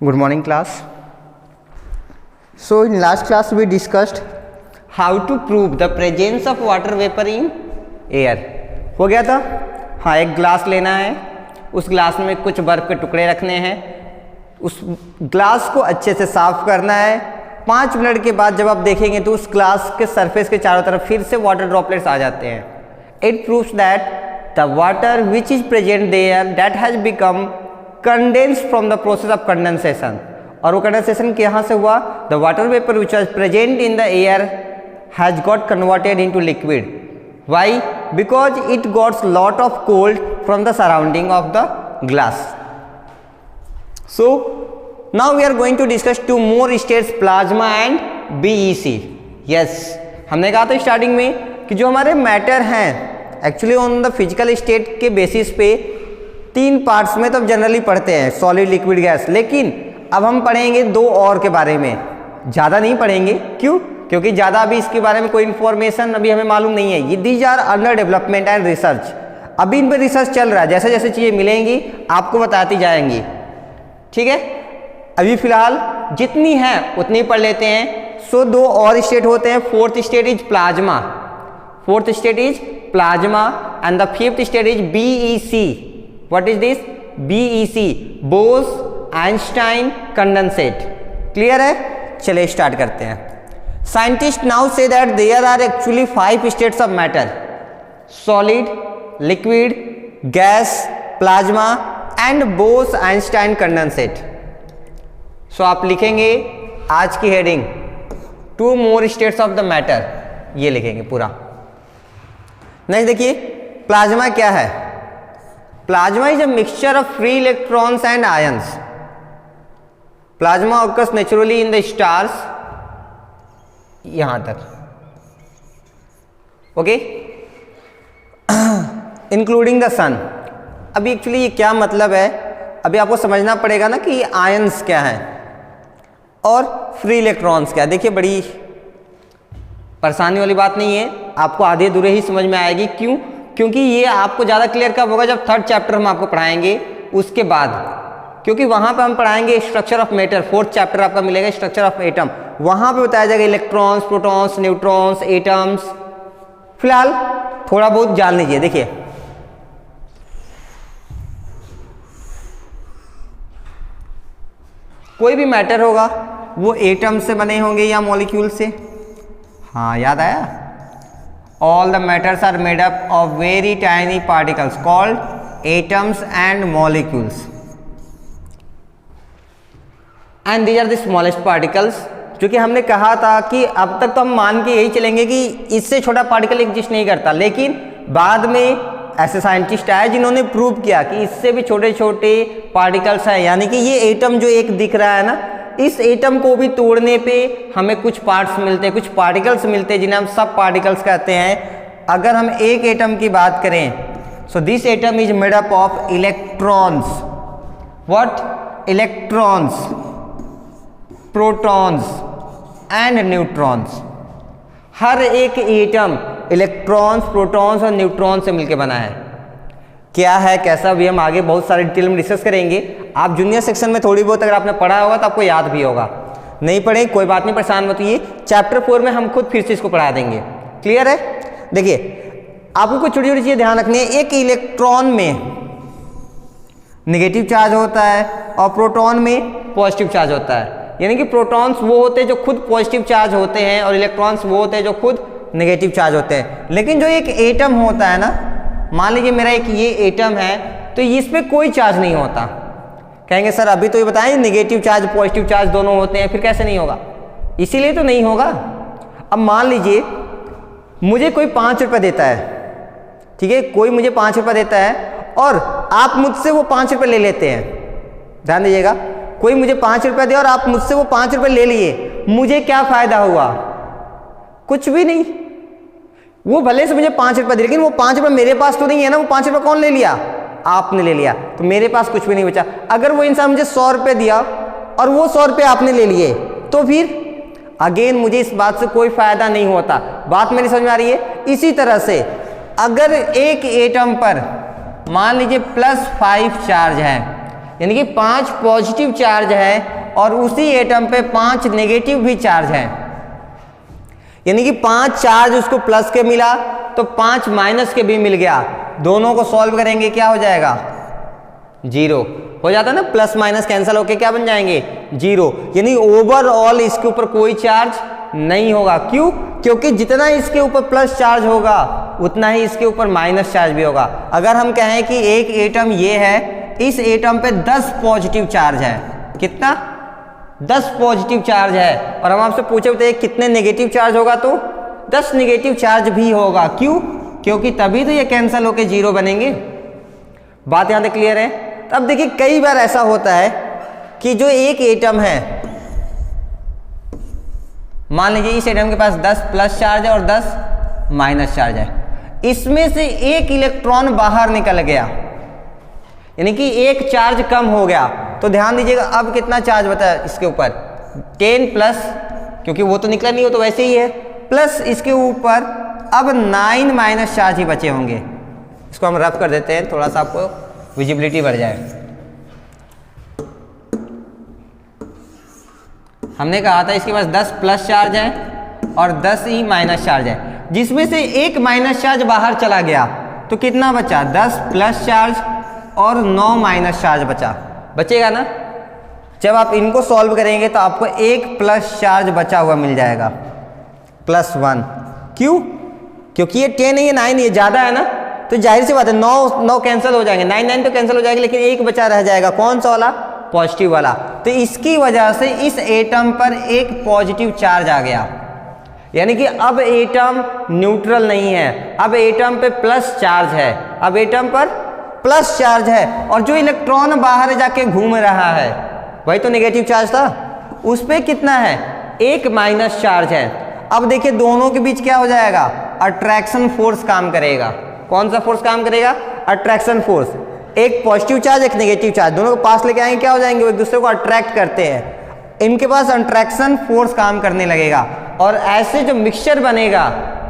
Good morning class. So in last class we discussed how to prove the presence of water vapor in air. हो गया था? हाँ, एक glass लेना है, उस ग्लास में कुछ बर्फ के टुकड़े रखने हैं, उस ग्लास को अच्छे से साफ करना है। 5 मिनट के बाद जब आप देखेंगे तो उस ग्लास के सरफेस के चारों तरफ फिर से वाटर ड्रॉपलेट्स आ जाते हैं. It proves that the water which is present there that has become condensed from the process of condensation. और वो कंडेंसेशन कहाँ से हुआ? The water vapor which was present in the air has got converted into liquid. Why? Because it got lot of cold from the surrounding of the glass. So now we are going to discuss 2 more states, plasma and BEC. Yes, हमने कहा था starting में कि जो हमारे matter हैं actually on the physical state के basis पे 3 पार्ट्स में तो जनरली पढ़ते हैं, सॉलिड, लिक्विड, गैस. लेकिन अब हम पढ़ेंगे 2 और के बारे में, ज़्यादा नहीं पढ़ेंगे. क्यों? क्योंकि ज़्यादा अभी इसके बारे में कोई इन्फॉर्मेशन अभी हमें मालूम नहीं है. ये these are under development and research. अभी इन पर रिसर्च चल रहा है, जैसे जैसे चीज़ें मिलेंगी आपको बताती जाएंगी. ठीक है, अभी फिलहाल जितनी है उतनी पढ़ लेते हैं. सो 2 और स्टेट होते हैं. 4th state is plasma, 4th state is plasma and the 5th state is BEC. What is this? BEC, Bose-Einstein condensate. Clear है? चलिए स्टार्ट करते हैं. Scientist now say that there are actually 5 states of matter: solid, liquid, gas, plasma and Bose-Einstein condensate. सो आप लिखेंगे आज की heading 2 more states of the matter, ये लिखेंगे पूरा. नेक्स्ट देखिए, प्लाज्मा क्या है? Plasma is a mixture of free electrons and ions. Plasma occurs naturally in the stars. यहां तक ओके, इंक्लूडिंग द सन. अभी एक्चुअली ये क्या मतलब है, अभी आपको समझना पड़ेगा ना कि आयंस क्या है और फ्री इलेक्ट्रॉन्स क्या है. देखिए, बड़ी परेशानी वाली बात नहीं है, आपको आधे अधूरे ही समझ में आएगी. क्यों? क्योंकि ये आपको ज़्यादा क्लियर कब होगा? जब 3rd चैप्टर हम आपको पढ़ाएंगे उसके बाद. क्योंकि वहाँ पे हम पढ़ाएंगे structure of matter. 4th chapter आपका मिलेगा स्ट्रक्चर ऑफ एटम. वहाँ पे बताया जाएगा इलेक्ट्रॉन्स, प्रोटॉन्स, न्यूट्रॉन्स, एटम्स. फिलहाल थोड़ा बहुत जान लीजिए. देखिए, कोई भी मैटर होगा वो एटम से बने होंगे या मॉलिक्यूल से. हाँ, याद आया? All the matters are made up of very tiny particles called atoms and molecules. And these are the smallest particles. जो कि हमने कहा था कि अब तक तो हम मान के यही चलेंगे कि इससे छोटा पार्टिकल एग्जिस्ट नहीं करता. लेकिन बाद में ऐसे साइंटिस्ट आए जिन्होंने प्रूव किया कि इससे भी छोटे छोटे पार्टिकल्स हैं. यानी कि ये एटम जो एक दिख रहा है ना, इस एटम को भी तोड़ने पे हमें कुछ पार्ट्स मिलते हैं, कुछ पार्टिकल्स मिलते हैं जिन्हें हम सब पार्टिकल्स कहते हैं. अगर हम एक एटम की बात करें, so this atom is made up of electrons. What? Electrons, protons and neutrons. हर एक एटम इलेक्ट्रॉन्स, प्रोटॉन्स और न्यूट्रॉन से मिलकर बना है. क्या है, कैसा, भी हम आगे बहुत सारे डिटेल में डिस्कस करेंगे. आप जूनियर सेक्शन में थोड़ी बहुत अगर आपने पढ़ा होगा तो आपको याद भी होगा. नहीं पढ़े कोई बात नहीं, परेशान मत होइए. चैप्टर 4 में हम खुद फिर से इसको पढ़ा देंगे. क्लियर है? देखिए, आपको कुछ छोटी छोटी चीजें ध्यान रखनी है. एक इलेक्ट्रॉन में नेगेटिव चार्ज होता है और प्रोटॉन में पॉजिटिव चार्ज होता है. यानी कि प्रोटॉन्स वो होते हैं जो खुद पॉजिटिव चार्ज होते हैं और इलेक्ट्रॉन्स वो होते हैं जो खुद नेगेटिव चार्ज होते हैं. लेकिन जो एक एटम होता है ना, मान लीजिए मेरा एक ये एटम है, तो इस पे कोई चार्ज नहीं होता. कहेंगे सर अभी तो ये बताएं नेगेटिव चार्ज पॉजिटिव चार्ज दोनों होते हैं, फिर कैसे नहीं होगा? इसीलिए तो नहीं होगा. अब मान लीजिए मुझे कोई 5 रुपये देता है, ठीक है, कोई मुझे 5 रुपये देता है और आप मुझसे वो 5 रुपये ले लेते हैं. ध्यान दीजिएगा, कोई मुझे 5 रुपये दे और आप मुझसे वो 5 रुपये ले लिए, मुझे क्या फायदा हुआ? कुछ भी नहीं. वो भले से मुझे 5 रुपये दे, लेकिन वो 5 रुपये मेरे पास तो नहीं है ना. वो 5 रुपये कौन ले लिया? आपने ले लिया. तो मेरे पास कुछ भी नहीं बचा. अगर वो इंसान मुझे 100 रुपये दिया और वो 100 रुपये आपने ले लिए, तो फिर अगेन मुझे इस बात से कोई फायदा नहीं होता. बात मेरी समझ में आ रही है? इसी तरह से अगर एक एटम पर मान लीजिए +5 चार्ज है, यानी कि 5 पॉजिटिव चार्ज है और उसी एटम पे 5 नेगेटिव भी चार्ज है। यानी कि 5 चार्ज उसको प्लस के मिला तो 5 माइनस के भी मिल गया। दोनों को सॉल्व करेंगे क्या हो जाएगा? 0 हो जाता है ना, प्लस माइनस कैंसिल होके क्या बन जाएंगे? 0। यानी ओवरऑल इसके ऊपर कोई चार्ज नहीं होगा। क्यों? क्योंकि जितना इसके ऊपर प्लस चार्ज होगा उतना ही इसके ऊपर माइनस चार्ज भी होगा। अगर हम कहें कि एक एटम ये है, इस एटम पे 10 पॉजिटिव चार्ज है, कितना? 10 पॉजिटिव चार्ज है, और हम आपसे पूछे होते हैं कितने नेगेटिव चार्ज होगा, तो 10 नेगेटिव चार्ज भी होगा। क्यों? क्योंकि तभी तो ये कैंसिल होके 0 बनेंगे। बात यहां तक क्लियर है? अब देखिए कई बार ऐसा होता है कि जो एक एटम है, मान लीजिए इस एटम के पास 10 प्लस चार्ज है और 10 माइनस चार्ज है, इसमें से एक इलेक्ट्रॉन बाहर निकल गया, यानी कि एक चार्ज कम हो गया। तो ध्यान दीजिएगा अब कितना चार्ज बचा है इसके ऊपर? 10 प्लस, क्योंकि वो तो निकला नहीं, हो तो वैसे ही है, प्लस इसके ऊपर अब 9 माइनस चार्ज ही बचे होंगे। इसको हम रफ कर देते हैं, थोड़ा सा आपको विजिबिलिटी बढ़ जाए। हमने कहा था इसके पास 10 प्लस चार्ज है और 10 ही माइनस चार्ज है, जिसमें से एक माइनस चार्ज बाहर चला गया तो कितना बचा? 10 प्लस चार्ज और 9 माइनस चार्ज बचेगा ना। जब आप इनको सॉल्व करेंगे तो आपको एक प्लस चार्ज बचा हुआ मिल जाएगा, +1। क्यों? क्योंकि ये 10 है, ये 9 ये ज़्यादा है ना, तो जाहिर सी बात है 9 कैंसिल हो जाएंगे, 9 तो कैंसिल हो जाएंगे, लेकिन एक बचा रह जाएगा। कौन सा वाला? पॉजिटिव वाला। तो इसकी वजह से इस एटम पर एक पॉजिटिव चार्ज आ गया, यानी कि अब एटम न्यूट्रल नहीं है, अब एटम पे प्लस चार्ज है, अब एटम पर प्लस चार्ज है, और जो इलेक्ट्रॉन बाहर जाके घूम रहा है वही तो नेगेटिव चार्ज था, उस पे कितना है? एक माइनस चार्ज है। अब देखिए दोनों के बीच क्या हो जाएगा? अट्रैक्शन फोर्स काम करेगा। कौन सा फोर्स काम करेगा? Attraction force. एक पॉजिटिव चार्ज एक नेगेटिव चार्ज, दोनों को पास लेके आएंगे, क्या हो जाएंगे? वो एक दूसरे को अट्रैक्ट करते हैं, इनके पास अट्रैक्शन फोर्स काम करने लगेगा, और ऐसे जो मिक्सचर बनेगा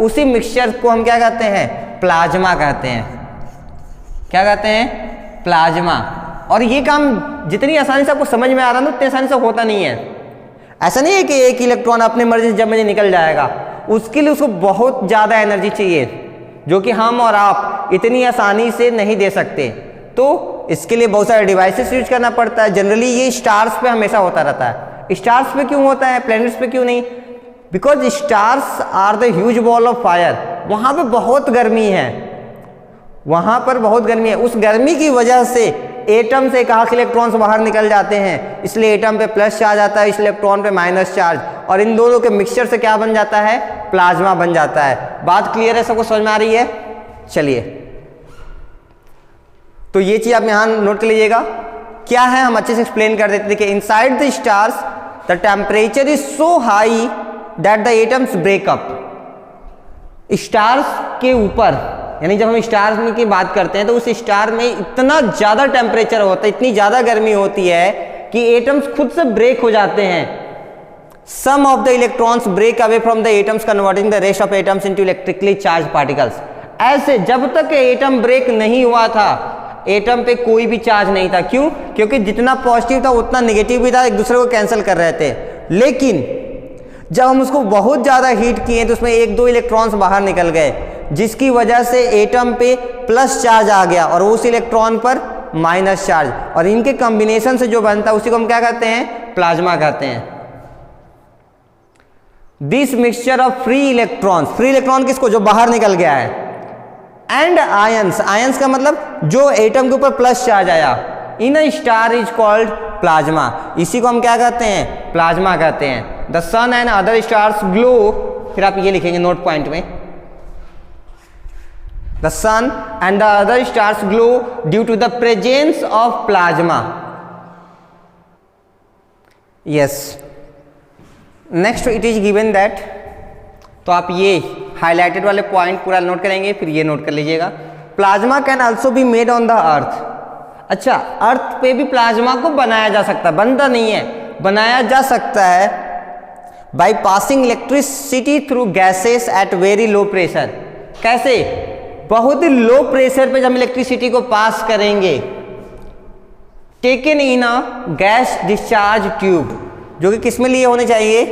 उसी मिक्सचर को हम क्या कहते हैं? प्लाज्मा कहते हैं। क्या कहते हैं? प्लाज्मा। और ये काम जितनी आसानी से आपको समझ में आ रहा है ना, उतनी आसानी से होता नहीं है। ऐसा नहीं है कि एक इलेक्ट्रॉन अपने मर्जी से जब मर्जी निकल जाएगा, उसके लिए उसको बहुत ज़्यादा एनर्जी चाहिए, जो कि हम और आप इतनी आसानी से नहीं दे सकते। तो इसके लिए बहुत सारे डिवाइसेस यूज करना पड़ता है। जनरली ये स्टार्स पे हमेशा होता रहता है। स्टार्स पे क्यों होता है, प्लैनेट्स पे क्यों नहीं? Because stars are the huge ball of fire. वहाँ पे बहुत गर्मी है, वहाँ पर बहुत गर्मी है। उस गर्मी की वजह से एटम से कहा इलेक्ट्रॉन्स बाहर निकल जाते हैं, इसलिए एटम पे प्लस चार्ज आता है, इस इलेक्ट्रॉन पे माइनस चार्ज, और इन दोनों के मिक्सचर से क्या बन जाता है? प्लाज्मा बन जाता है। बात क्लियर है? सबको समझ में आ रही है? चलिए, तो ये चीज आप यहां नोट कर लीजिएगा। क्या है हम अच्छे से एक्सप्लेन कर देते हैं। देखिए, inside the stars the temperature is so high that the atoms break up. Stars के ऊपर, यानी जब हम स्टार की बात करते हैं तो उस स्टार में इतना ज़्यादा टेम्परेचर होता है, इतनी ज़्यादा गर्मी होती है कि एटम्स खुद से ब्रेक हो जाते हैं। Some of the electrons break away from the atoms converting the rest of atoms into electrically charge particles. ऐसे जब तक एटम ब्रेक नहीं हुआ था, एटम पे कोई भी चार्ज नहीं था। क्यों? क्योंकि जितना पॉजिटिव था उतना नेगेटिव भी था, एक दूसरे को कैंसिल कर रहे थे। लेकिन जब हम उसको बहुत ज़्यादा हीट किए तो उसमें 1-2 इलेक्ट्रॉन्स बाहर निकल गए, जिसकी वजह से एटम पे प्लस चार्ज आ गया और उस इलेक्ट्रॉन पर माइनस चार्ज, और इनके कॉम्बिनेशन से जो बनता है उसी को हम क्या कहते हैं? प्लाज्मा कहते हैं। This mixture of free electron किसको? जो बाहर निकल गया है, एंड आयंस का मतलब जो एटम के ऊपर प्लस चार्ज आया, in a star is called plasma. इसी को हम क्या कहते हैं? प्लाज्मा कहते हैं। The sun and other stars glow, फिर आप ये लिखेंगे नोट पॉइंट में, the sun and the other stars glow due to the presence of plasma. Yes, next it is given that, तो आप ये हाईलाइटेड वाले पॉइंट पूरा नोट करेंगे, फिर ये नोट कर लीजिएगा। Plasma can also be made on the earth. अच्छा, अर्थ पे भी प्लाज्मा को बनाया जा सकता है, बनता नहीं है, बनाया जा सकता है by passing electricity through gases at very low pressure. कैसे? बहुत ही लो प्रेशर पे जब इलेक्ट्रिसिटी को पास करेंगे taken in a gas discharge tube, जो कि किस में लिए होने चाहिए,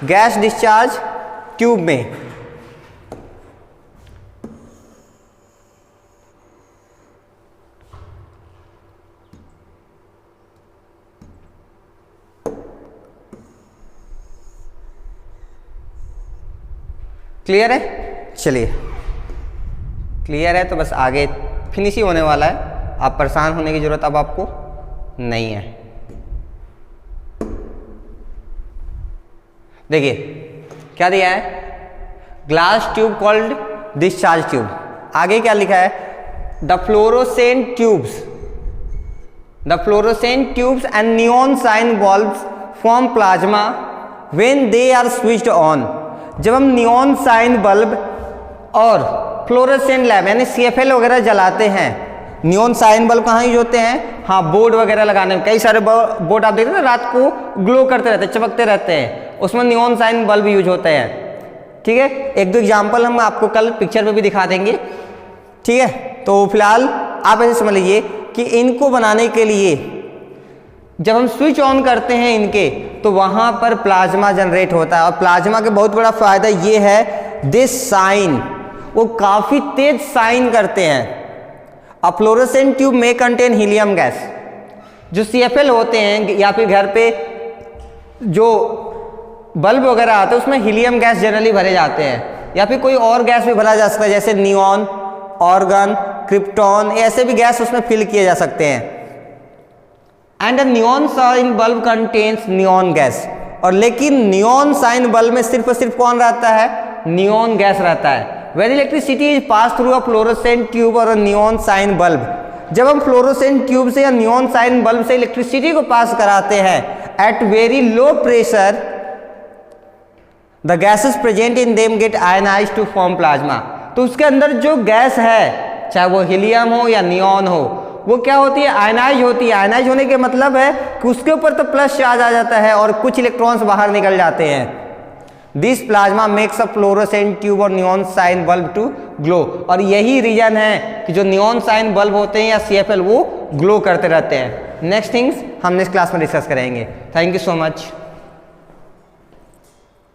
गैस डिस्चार्ज ट्यूब में। क्लियर है? चलिए क्लियर है तो बस आगे फिनिश ही होने वाला है, आप परेशान होने की जरूरत अब आपको नहीं है। देखिए क्या दिया है, glass tube called discharge tube. आगे क्या लिखा है, the fluorescent tubes and neon sign bulbs form plasma when they are switched on. जब हम नियॉन साइन बल्ब और फ्लोरोसेंट लैम्प यानी CFL वगैरह जलाते हैं, नियॉन साइन बल्ब कहाँ यूज होते हैं, हाँ बोर्ड वगैरह लगाने में, कई सारे बोर्ड आप देखते हैं ना रात को ग्लो करते रहते हैं, चमकते रहते हैं, उसमें नियॉन साइन बल्ब यूज होते हैं। ठीक है, एक दो एग्जाम्पल हम आपको कल पिक्चर में भी दिखा देंगे। ठीक है, तो फिलहाल आप ऐसे समझ लीजिए कि इनको बनाने के लिए जब हम स्विच ऑन करते हैं इनके, तो वहां पर प्लाज्मा जनरेट होता है। और प्लाज्मा के बहुत बड़ा फायदा ये है, दिस साइन, वो काफी तेज साइन करते हैं। अ फ्लोरोसेंट ट्यूब में कंटेन हीलियम गैस। जो CFL होते हैं या फिर घर पे जो बल्ब वगैरह आते हैं उसमें हीलियम गैस जनरली भरे जाते हैं, या फिर कोई और गैस भी भरा जा सकता है, जैसे नियॉन, ऑर्गन, क्रिप्टॉन, ऐसे भी गैस उसमें फिल किए जा सकते हैं। And neon sign bulb contains neon gas. और लेकिन नियॉन साइन बल्ब में सिर्फ और सिर्फ कौन रहता है, नियॉन गैस रहता है। When electricity is pass through a fluorescent tube और अ नियॉन साइन बल्ब, जब हम फ्लोरोसेंट ट्यूब से या नियॉन साइन बल्ब से इलेक्ट्रिसिटी को पास कराते हैं at very low pressure, the gases present in them get ionised to form plasma. तो उसके अंदर जो गैस है, चाहे वो हीलियम हो या नियॉन हो, वो क्या होती है, आयनाइज होती है। आयनाइज होने के मतलब है कि उसके ऊपर तो प्लस चार्ज आ जाता है और कुछ इलेक्ट्रॉन्स बाहर निकल जाते हैं। This plasma makes a fluorescent tube और neon sign bulb to glow. और यही रीजन है कि जो नियॉन साइन बल्ब होते हैं या CFL वो ग्लो करते रहते हैं। नेक्स्ट थिंग्स हम नेक्स्ट क्लास में डिस्कस करेंगे। Thank you so much.